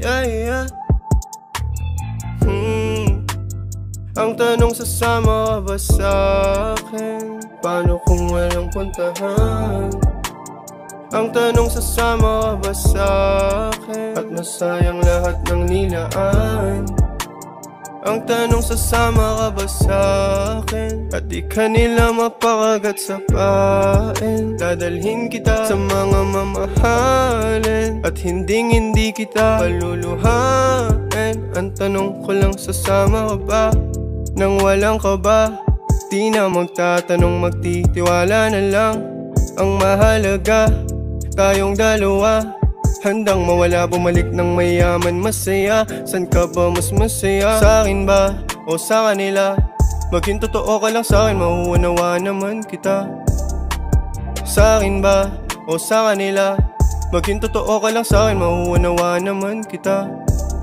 Yeah, yeah. Ang tanong, sasama ka ba sa'kin? Paano kung walang puntahan? Ang tanong, sasama ka ba sa'kin? At masayang lahat ng nilaan. Ang tanong, sasama ka ba sa'kin? At di ka nila mapakagat sa pain. Dadalhin kita sa mga mamahalin, at hindi kita paluluhain. Ang tanong ko lang, sasama ka ba? Nang walang kaba, di na magtatanong, magtitiwala na lang. Ang mahalaga, tayong dalawa. Handang mawala, bumalik ng mayaman, masaya. San ka ba mas masaya? Sa akin ba o sa kanila? Maging totoo ka lang sa akin, mauunawa naman kita. Sa akin ba o sa kanila? Maging totoo ka lang sa akin, mauunawa naman kita.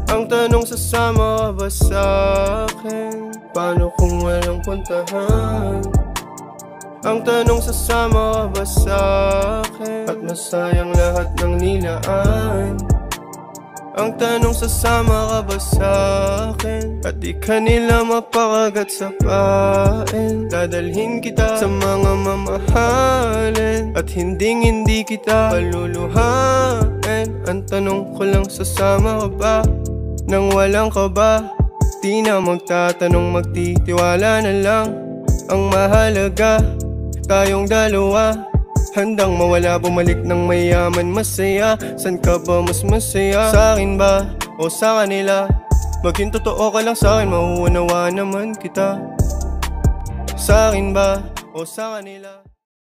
Ang tanong, sasama ka ba sa'kin? Paano kung walang puntahan? Ang tanong, sasama ka ba sa'kin? At masayang lahat ng nilaan. Ang tanong, sasama ka ba sa'kin? At di ka nila mapakagat sa pain. Dadalhin kita sa mga mamahalin, at hindi kita paluluhain. Ang tanong ko lang, sasama ka ba? Nang walang kaba, di na magtatanong, magtitiwala na lang. Ang mahalaga, tayong dalawa. Handang mawala, bumalik ng mayaman, masaya. San ka ba mas masaya? Sa akin ba o sa kanila? Maging totoo ka lang sa akin, mauunawa naman kita. Sa akin ba o sa kanila?